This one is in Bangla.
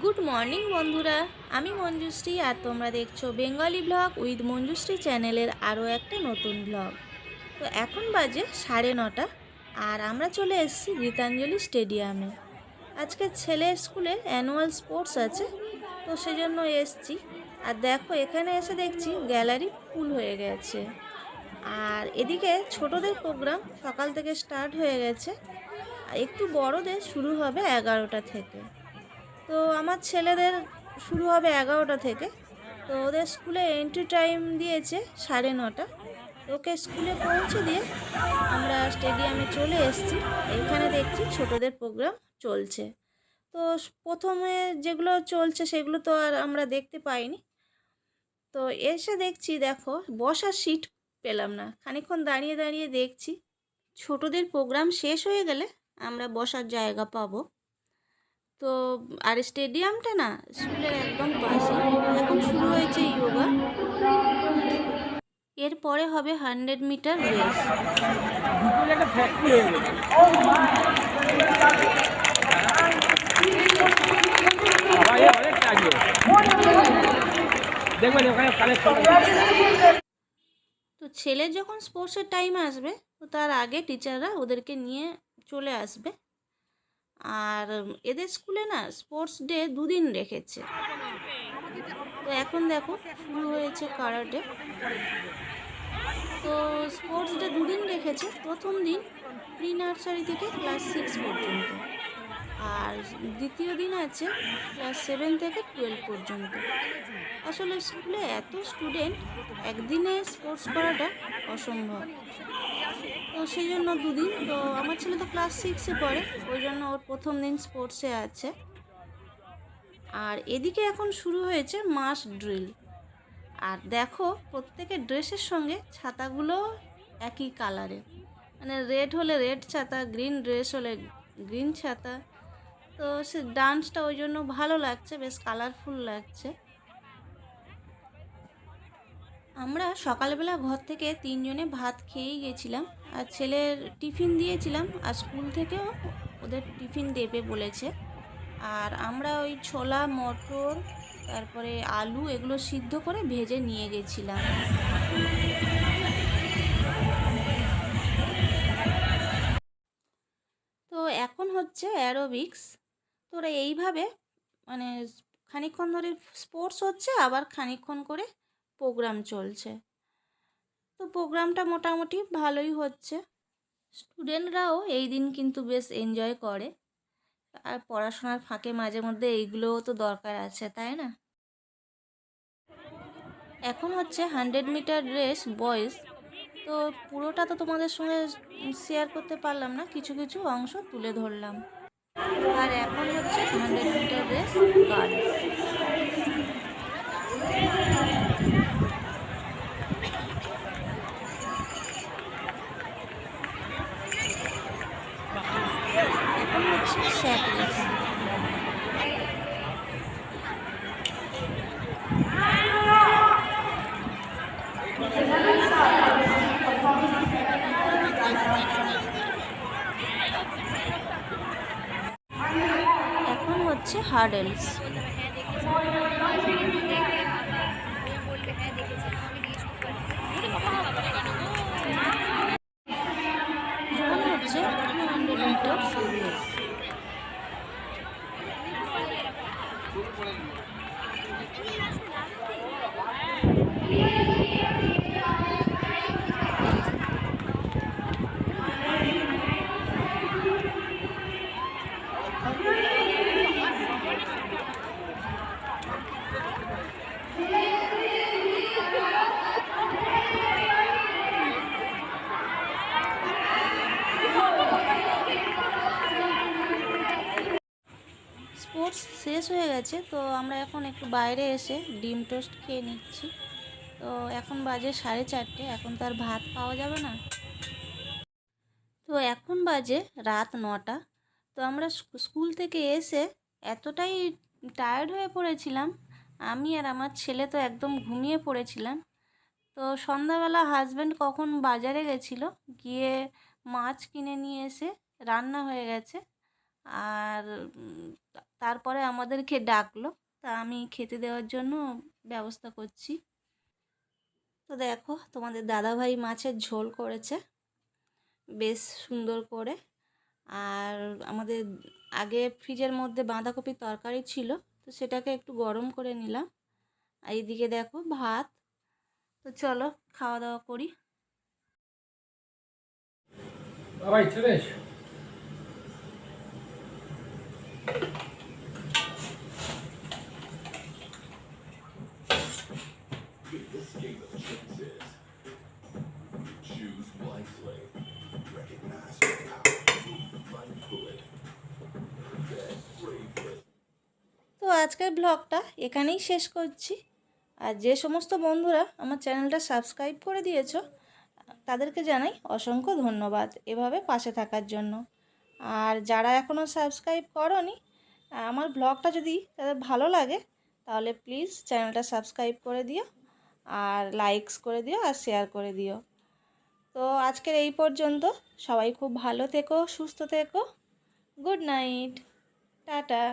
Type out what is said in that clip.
গুড মর্নিং বন্ধুরা, আমি মঞ্জুশ্রী আর তোমরা দেখছো বেঙ্গলি ব্লগ উইথ মঞ্জুশ্রী চ্যানেলের আরও একটা নতুন ব্লগ। তো এখন বাজে 9:30 আর আমরা চলে এসেছি গীতাঞ্জলি স্টেডিয়ামে। আজকে ছেলের স্কুলে অ্যানুয়াল স্পোর্টস আছে, তো সেজন্য এসেছি। আর দেখো, এখানে এসে দেখছি গ্যালারি ফুল হয়ে গেছে। আর এদিকে ছোটদের প্রোগ্রাম সকাল থেকে স্টার্ট হয়ে গেছে, আর একটু বড়দের শুরু হবে 11টা থেকে। তো আমার ছেলেদের শুরু হবে 11টা থেকে। তো ওদের স্কুলে এন্ট্রি টাইম দিয়েছে 9:30। তো ওকে স্কুলে পৌঁছে দিয়ে আমরা স্টেডিয়ামে চলে এসেছি। এখানে দেখছি ছোটদের প্রোগ্রাম চলছে। তো প্রথমে যেগুলো চলছে সেগুলো তো আর আমরা দেখতে পাইনি। তো এসে দেখছি, দেখো, বসার সিট পেলাম না। খানিকক্ষণ দাঁড়িয়ে দাঁড়িয়ে দেখছি ছোটদের প্রোগ্রাম শেষ হয়ে গেলে আমরা বসার জায়গা পাবো। তো আর স্টেডিয়ামটা না স্কুলের একদম পাশে। এখন শুরু হয়েছে যোগা, এরপরে হবে 100 মিটার রেস। তো ছেলের যখন স্পোর্টসের টাইম আসবে, তো তার আগে টিচাররা ওদেরকে নিয়ে চলে আসবে। আর এদের স্কুলে না স্পোর্টস ডে 2 দিন রেখেছে। তো এখন দেখো শুরু হয়েছে কারাটে। তো স্পোর্টস ডে 2 দিন রেখেছে। প্রথম দিন প্রি নার্সারি থেকে ক্লাস 6 পর্যন্ত, আর দ্বিতীয় দিন আছে ক্লাস 7 থেকে 12 পর্যন্ত। আসলে স্কুলে এত স্টুডেন্ট, একদিনে স্পোর্টস করাটা অসম্ভব। তো সেই জন্য 2 দিন। তো আমার ছেলে তো ক্লাস 6-এ পড়ে, ওই জন্য ওর প্রথম দিন স্পোর্টসে আছে। আর এদিকে এখন শুরু হয়েছে মাস ড্রিল। আর দেখো, প্রত্যেকের ড্রেসের সঙ্গে ছাতাগুলো একই কালারে, মানে রেড হলে রেড ছাতা, গ্রিন ড্রেস হলে গ্রিন ছাতা। তো সে ডান্সটা ওই জন্য ভালো লাগছে, বেশ কালারফুল লাগছে। আমরা সকালবেলা ঘর থেকে 3জনে ভাত খেয়েই গেছিলাম, আর ছেলের টিফিন দিয়েছিলাম, আর স্কুল থেকেও ওদের টিফিন দেবে বলেছে। আর আমরা ওই ছোলা, মটর, তারপরে আলু এগুলো সিদ্ধ করে ভেজে নিয়ে গেছিলাম। তো এখন হচ্ছে অ্যারোবিক্স। তো ওরা এইভাবে, মানে খানিকক্ষণ ধরে স্পোর্টস হচ্ছে, আবার খানিকক্ষণ করে প্রোগ্রাম চলছে। তো প্রোগ্রামটা মোটামুটি ভালোই হচ্ছে। স্টুডেন্টরাও এই দিন কিন্তু বেশ এনজয় করে। আর পড়াশোনার ফাঁকে মাঝে মধ্যে এইগুলোও তো দরকার আছে, তাই না? এখন হচ্ছে 100 মিটার রেস বয়েজ। তো পুরোটা তো তোমাদের সঙ্গে শেয়ার করতে পারলাম না, কিছু কিছু অংশ তুলে ধরলাম। আর এখন হচ্ছে 100 মিটার রেস গার্লস। এখন হচ্ছে স্যাট রেস। এখন হচ্ছে হার্ডেলস। এখন হচ্ছে 200 মিটার রেস। স্পোর্টস শেষ হয়ে গেছে, তো আমরা এখন একটু বাইরে এসে ডিম টোস্ট খেয়ে নিচ্ছি। তো এখন বাজে 4:30, এখন তো আর ভাত পাওয়া যাবে না। তো এখন বাজে রাত 9টা। তো আমরা স্কুল থেকে এসে এতটাই টায়ার্ড হয়ে পড়েছিলাম, আমি আর আমার ছেলে তো একদম ঘুমিয়ে পড়েছিলাম। তো সন্ধ্যাবেলা হাজব্যান্ড কখন বাজারে গেছিলো, গিয়ে মাছ কিনে নিয়ে এসে রান্না হয়ে গেছে। আর তারপরে আমাদেরকে ডাকলো, তা আমি খেতে দেওয়ার জন্য ব্যবস্থা করছি। তো দেখো তোমাদের দাদাভাই মাছের ঝোল করেছে বেশ সুন্দর করে। আর আমাদের আগে ফ্রিজের মধ্যে বাঁধাকপির তরকারি ছিল, তো সেটাকে একটু গরম করে নিলাম। আর এইদিকে দেখো ভাত। তো চলো খাওয়া দাওয়া করি। ভাই চলে এসো। In this game of choices, choose wisely. Recognize the power. Move mindfully. Bet bravely. তো আজকের ব্লগটা এখানেই শেষ করছি। আর যে সমস্ত বন্ধুরা আমার চ্যানেলটা সাবস্ক্রাইব করে দিয়েছো তাদেরকে জানাই অসংখ্য ধন্যবাদ এভাবে পাশে থাকার জন্য। আর যারা এখনও সাবস্ক্রাইব করোনি, আমার ব্লগটা যদি তাদের ভালো লাগে তাহলে প্লিজ চ্যানেলটা সাবস্ক্রাইব করে দিও, আর লাইকস করে দিও, আর শেয়ার করে দিও। তো আজকের এই পর্যন্ত। সবাই খুব ভালো থেকো, সুস্থ থেকো। Good night, tata.